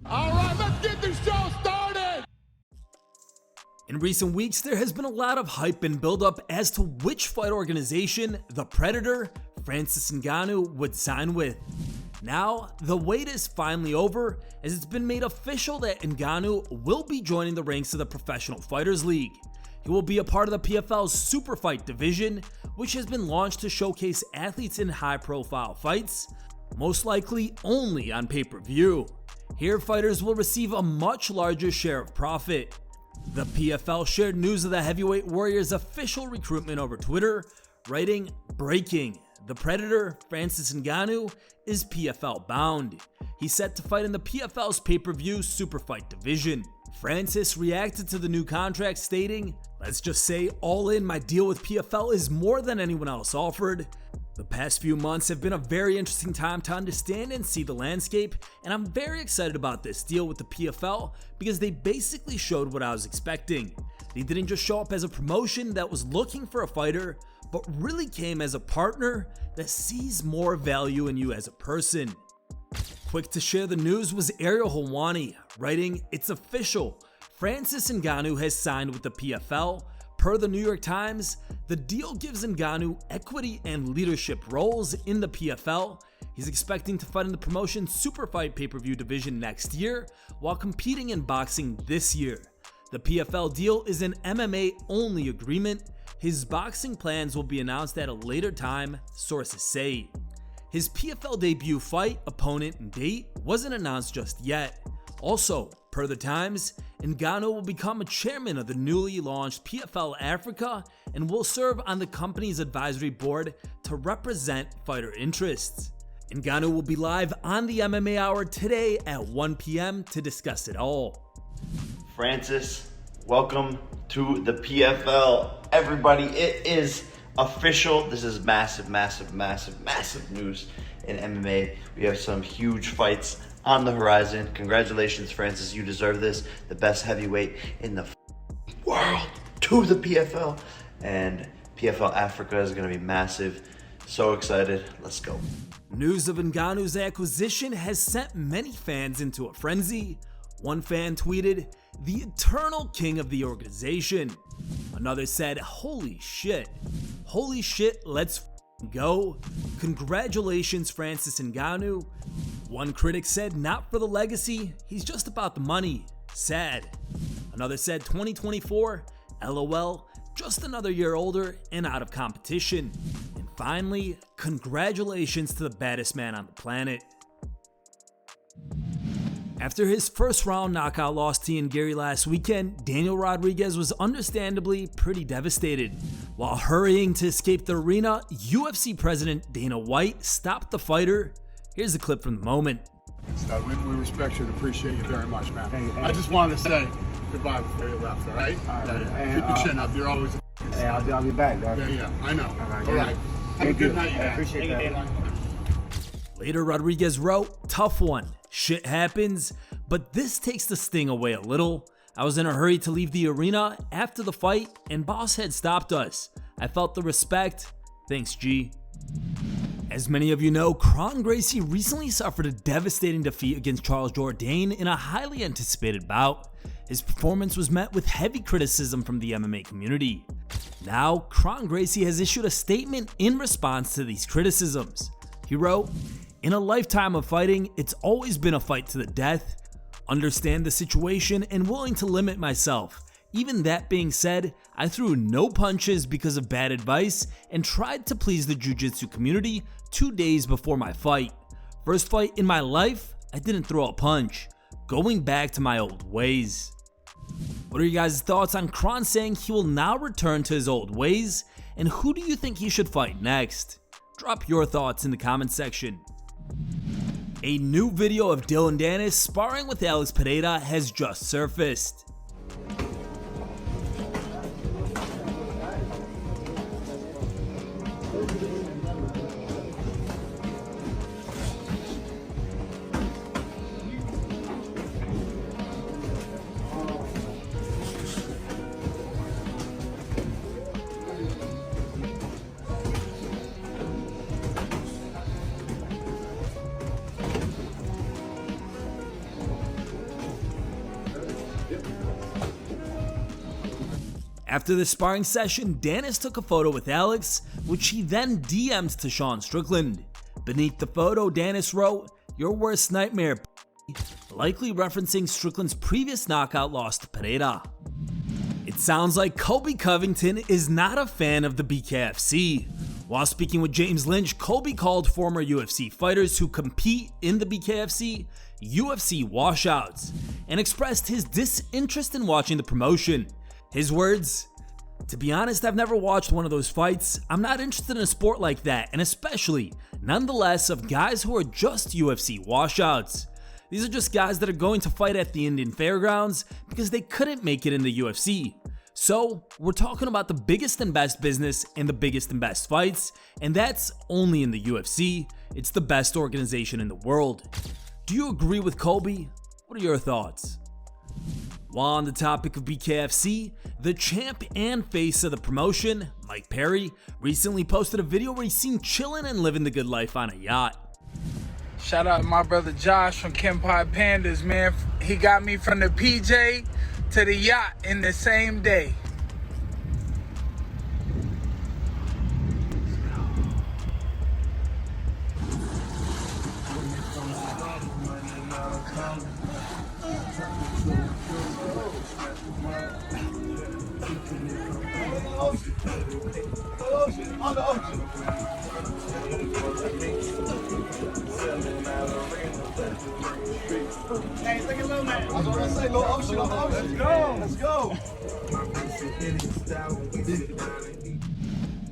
All right, let's get this show started! In recent weeks, there has been a lot of hype and buildup as to which fight organization the Predator, Francis Ngannou, would sign with. Now, the wait is finally over, as it's been made official that Ngannou will be joining the ranks of the Professional Fighters League. He will be a part of the PFL's Super Fight division, which has been launched to showcase athletes in high-profile fights, most likely only on pay-per-view. Here, fighters will receive a much larger share of profit. The PFL shared news of the heavyweight warrior's official recruitment over Twitter, writing, "Breaking. The Predator, Francis Ngannou, is PFL bound. He's set to fight in the PFL's pay-per-view Super Fight division." Francis reacted to the new contract stating, "Let's just say all in, my deal with PFL is more than anyone else offered. The past few months have been a very interesting time to understand and see the landscape, and I'm very excited about this deal with the PFL because they basically showed what I was expecting. They didn't just show up as a promotion that was looking for a fighter, but really came as a partner that sees more value in you as a person." Quick to share the news was Ariel Helwani, writing, "It's official. Francis Ngannou has signed with the PFL. Per the New York Times, the deal gives Ngannou equity and leadership roles in the PFL. He's expecting to fight in the promotion's Super Fight pay-per-view division next year, while competing in boxing this year. The PFL deal is an MMA-only agreement. His boxing plans will be announced at a later time, sources say. His PFL debut fight, opponent, and date wasn't announced just yet. Also, per the Times, Ngannou will become a chairman of the newly launched PFL Africa and will serve on the company's advisory board to represent fighter interests. Ngannou will be live on the MMA Hour today at 1 p.m. to discuss it all." Francis, welcome to the PFL. Everybody, it is official. This is massive news in MMA. We have some huge fights on the horizon. Congratulations, Francis. You deserve this. The best heavyweight in the world to the PFL. And PFL Africa is going to be massive. So excited. Let's go. News of Ngannou's acquisition has sent many fans into a frenzy. One fan tweeted, "The eternal king of the organization." Another said, "Holy shit. Holy shit, let's go. Congratulations, Francis Ngannou." One critic said, "Not for the legacy, he's just about the money. Sad." Another said, "2024, LOL, just another year older and out of competition." And finally, congratulations to the baddest man on the planet. After his first round knockout loss to Ian Gary last weekend, Daniel Rodriguez was understandably pretty devastated. While hurrying to escape the arena, UFC President Dana White stopped the fighter. Here's a clip from the moment. So we respect you and appreciate you very much, man. Hey. I just wanted to say goodbye before you left, all right? Keep your chin up. You're always Hey, I'll be back, dog. Yeah, I know. All right. Have a good night, you guys. Appreciate that. Later, Rodriguez wrote, "Tough one. Shit happens, but this takes the sting away a little. I was in a hurry to leave the arena after the fight, and Boss had stopped us. I felt the respect. Thanks, G." As many of you know, Kron Gracie recently suffered a devastating defeat against Charles Jourdain in a highly anticipated bout. His performance was met with heavy criticism from the MMA community. Now, Kron Gracie has issued a statement in response to these criticisms. He wrote, "In a lifetime of fighting, it's always been a fight to the death. Understand the situation and willing to limit myself. Even that being said, I threw no punches because of bad advice and tried to please the jiu-jitsu community 2 days before my fight. First fight in my life, I didn't throw a punch. Going back to my old ways." What are you guys' thoughts on Kron saying he will now return to his old ways? And who do you think he should fight next? Drop your thoughts in the comment section. A new video of Dillon Danis sparring with Alex Pereira has just surfaced. After the sparring session, Danis took a photo with Alex, which he then DM'd to Sean Strickland. Beneath the photo, Danis wrote, "Your worst nightmare," likely referencing Strickland's previous knockout loss to Pereira. It sounds like Colby Covington is not a fan of the BKFC. While speaking with James Lynch, Colby called former UFC fighters who compete in the BKFC UFC Washouts and expressed his disinterest in watching the promotion. His words, "To be honest, I've never watched one of those fights. I'm not interested in a sport like that, and especially, nonetheless, of guys who are just UFC washouts. These are just guys that are going to fight at the Indian Fairgrounds because they couldn't make it in the UFC. So, we're talking about the biggest and best business and the biggest and best fights, and that's only in the UFC. It's the best organization in the world." Do you agree with Colby? What are your thoughts? While on the topic of BKFC, the champ and face of the promotion, Mike Perry, recently posted a video where he's seen chilling and living the good life on a yacht. Shout out to my brother Josh from Kenpai Pandas, man. He got me from the PJ to the yacht in the same day. Hey, look at Lil Man. I was gonna say, Lil Ocean, Let's go. Let's go.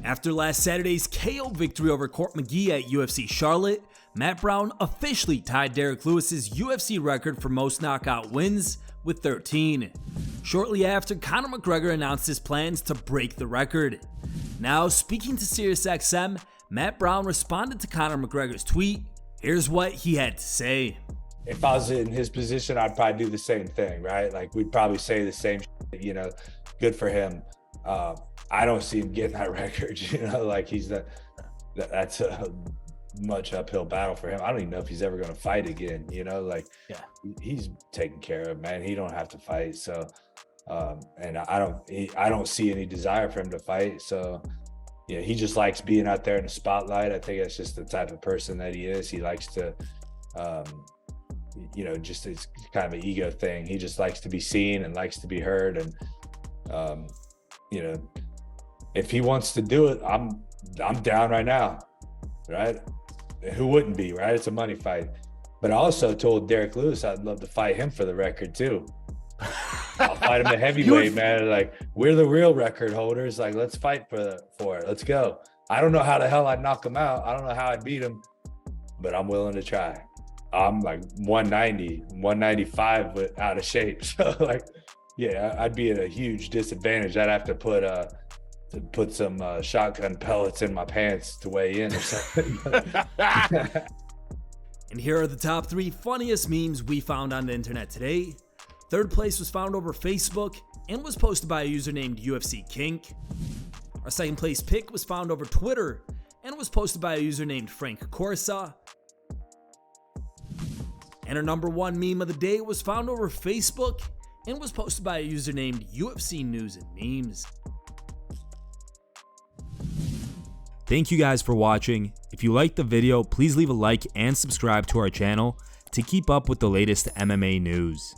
After last Saturday's KO victory over Court McGee at UFC Charlotte, Matt Brown officially tied Derek Lewis's UFC record for most knockout wins with 13. Shortly after, Conor McGregor announced his plans to break the record. Now, speaking to SiriusXM, Matt Brown responded to Conor McGregor's tweet. Here's what he had to say. If I was in his position, I'd probably do the same thing, right? Like, we'd probably say the same shit, you know, good for him. I don't see him getting that record, you know, like that's a much uphill battle for him. I don't even know if he's ever going to fight again, you know, like he's taken care of, man. He don't have to fight. So, and I don't see any desire for him to fight. So, yeah, he just likes being out there in the spotlight. I think that's just the type of person that he is. He likes to, you know, just it's kind of an ego thing. He just likes to be seen and likes to be heard. And, you know, if he wants to do it, I'm down right now, right? Who wouldn't be, right? It's a money fight. But I also told Derek Lewis I'd love to fight him for the record too. I'll fight him at heavyweight, man. Like, we're the real record holders. Like, let's fight for it. Let's go. I don't know how the hell I'd knock him out. I don't know how I'd beat him, but I'm willing to try. I'm like 190, 195, but out of shape. So, like, yeah, I'd be at a huge disadvantage. I'd have to put some shotgun pellets in my pants to weigh in or something. And here are the top 3 funniest memes we found on the internet today. Third place was found over Facebook and was posted by a user named UFC Kink. Our second place pick was found over Twitter and was posted by a user named Frank Corsa. And our number 1 meme of the day was found over Facebook and was posted by a user named UFC News and Memes. Thank you guys for watching. If you liked the video, please leave a like and subscribe to our channel to keep up with the latest MMA news.